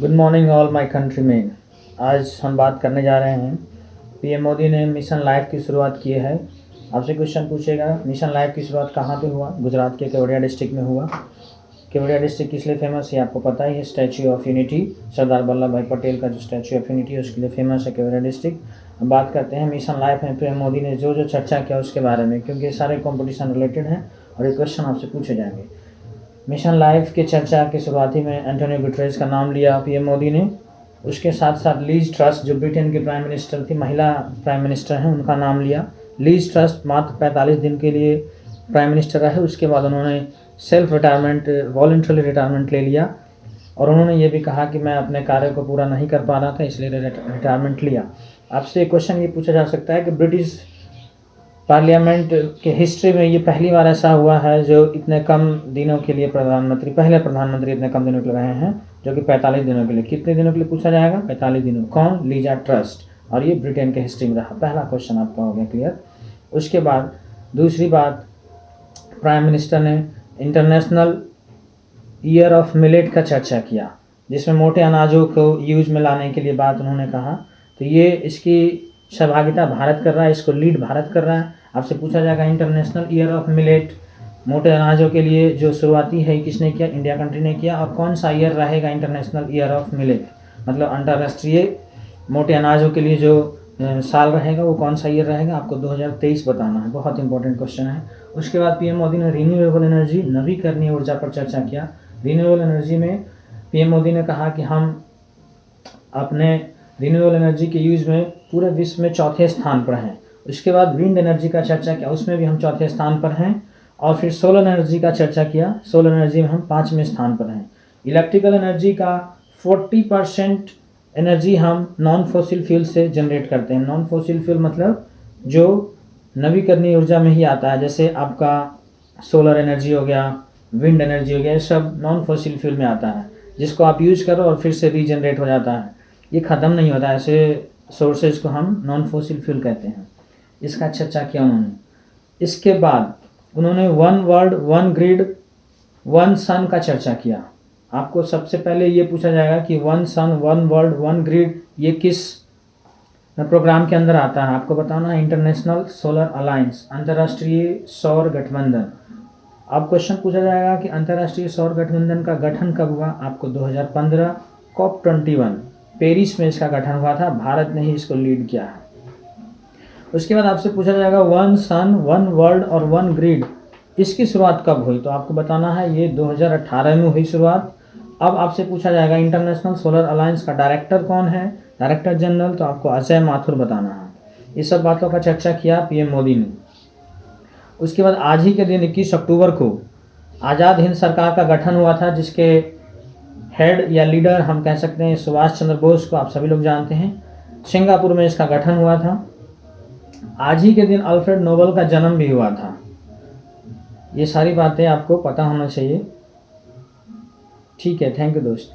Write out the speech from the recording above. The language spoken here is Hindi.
Good morning all my countrymen. आज हम बात करने जा रहे हैं पीएम मोदी ने मिशन लाइफ की शुरुआत की है। आपसे क्वेश्चन पूछेगा, मिशन लाइफ की शुरुआत कहाँ पे हुआ? गुजरात के केवड़िया डिस्ट्रिक्ट में हुआ। केवड़िया डिस्ट्रिक्ट किस लिए फेमस है आपको पता ही है, statue of unity, Sardar Vallabh भाई पटेल का जो स्टैचू ऑफ यूनिटी है उसके लिए फेमस है केवड़िया डिस्ट्रिक्ट। अब बात करते हैं मिशन लाइफ में पीएम मोदी ने जो चर्चा किया उसके बारे में, क्योंकि ये सारे कॉम्पिटिशन रिलेटेड हैं और ये क्वेश्चन आपसे पूछे जाएंगे। मिशन लाइफ के चर्चा के शुरुआती में एंटोनियो गुटेरेस का नाम लिया पीएम मोदी ने। उसके साथ साथ लीज ट्रस्ट, जो ब्रिटेन की प्राइम मिनिस्टर थी, महिला प्राइम मिनिस्टर हैं, उनका नाम लिया। लीज ट्रस्ट मात्र 45 दिन के लिए प्राइम मिनिस्टर रहे। उसके बाद उन्होंने सेल्फ रिटायरमेंट, वॉलंटरी रिटायरमेंट ले लिया और उन्होंने ये भी कहा कि मैं अपने कार्य को पूरा नहीं कर पा रहा था, इसलिए रिटायरमेंट लिया। आपसे एक क्वेश्चन ये पूछा जा सकता है कि ब्रिटिश पार्लियामेंट के हिस्ट्री में ये पहली बार ऐसा हुआ है जो इतने कम दिनों के लिए पहले प्रधानमंत्री इतने कम दिनों के लिए रहे हैं, जो कि 45 दिनों के लिए। कितने दिनों के लिए पूछा जाएगा? 45 दिनों। कौन? Lisa trust. और ये ब्रिटेन के हिस्ट्री में रहा। पहला क्वेश्चन आपका हो गया क्लियर। उसके बाद दूसरी बात, प्राइम मिनिस्टर ने इंटरनेशनल ईयर ऑफ मिलेट का चर्चा किया, जिसमें मोटे अनाजों को यूज में लाने के लिए बात उन्होंने कहा। तो ये इसकी सहभागिता भारत कर रहा है, इसको लीड भारत कर रहा है। आपसे पूछा जाएगा इंटरनेशनल ईयर ऑफ मिलेट, मोटे अनाजों के लिए जो शुरुआती है किसने किया? इंडिया कंट्री ने किया। और कौन सा ईयर रहेगा इंटरनेशनल ईयर ऑफ मिलेट, मतलब अंतर्राष्ट्रीय मोटे अनाजों के लिए जो साल रहेगा वो कौन सा ईयर रहेगा? आपको 2023 बताना है। बहुत इंपॉर्टेंट क्वेश्चन है। उसके बाद पीएम मोदी ने रीन्यूएबल एनर्जी, नवीकरणीय ऊर्जा पर चर्चा किया। रीन्यूएबल एनर्जी में पीएम मोदी ने कहा कि हम अपने रीन्यूएबल एनर्जी के यूज़ में पूरे विश्व में चौथे स्थान पर हैं। उसके बाद विंड एनर्जी का चर्चा किया, उसमें भी हम चौथे स्थान पर हैं। और फिर सोलर एनर्जी का चर्चा किया, सोलर एनर्जी में हम 5वें स्थान पर हैं। इलेक्ट्रिकल एनर्जी का 40% एनर्जी हम नॉन फॉसिल फ्यूल से जनरेट करते हैं। नॉन फॉसिल फ्यूल मतलब जो नवीकरणीय ऊर्जा में ही आता है, जैसे आपका सोलर एनर्जी हो गया, विंड एनर्जी हो गया, ये सब नॉन फॉसिल फ्यूल में आता है, जिसको आप यूज करो और फिर से रीजनरेट हो जाता है, ये ख़त्म नहीं होता। ऐसे सोर्सेज को हम नॉन फॉसिल फ्यूल कहते हैं। इसका चर्चा किया उन्होंने। इसके बाद उन्होंने one world one grid one sun का चर्चा किया। आपको सबसे पहले ये पूछा जाएगा कि one sun one world one grid ये किस प्रोग्राम के अंदर आता है? आपको बताना है इंटरनेशनल सोलर अलायंस, अंतर्राष्ट्रीय सौर गठबंधन। अब क्वेश्चन पूछा जाएगा कि अंतर्राष्ट्रीय सौर गठबंधन का गठन कब हुआ? आपको 2015 COP21 पेरिस में इसका गठन हुआ था। भारत ने ही इसको लीड किया है। उसके बाद आपसे पूछा जाएगा वन सन वन वर्ल्ड और वन ग्रिड, इसकी शुरुआत कब हुई? तो आपको बताना है ये 2018 में हुई शुरुआत। अब आपसे पूछा जाएगा इंटरनेशनल सोलर अलायंस का डायरेक्टर कौन है, डायरेक्टर जनरल, तो आपको अजय माथुर बताना है। ये सब बातों का चर्चा किया पीएम मोदी ने। उसके बाद आज ही के दिन 21 अक्टूबर को आज़ाद हिंद सरकार का गठन हुआ था, जिसके हेड या लीडर हम कह सकते हैं सुभाष चंद्र बोस को, आप सभी लोग जानते हैं। सिंगापुर में इसका गठन हुआ था। आज ही के दिन अल्फ्रेड नोबेल का जन्म भी हुआ था। ये सारी बातें आपको पता होना चाहिए। ठीक है, थैंक यू दोस्त।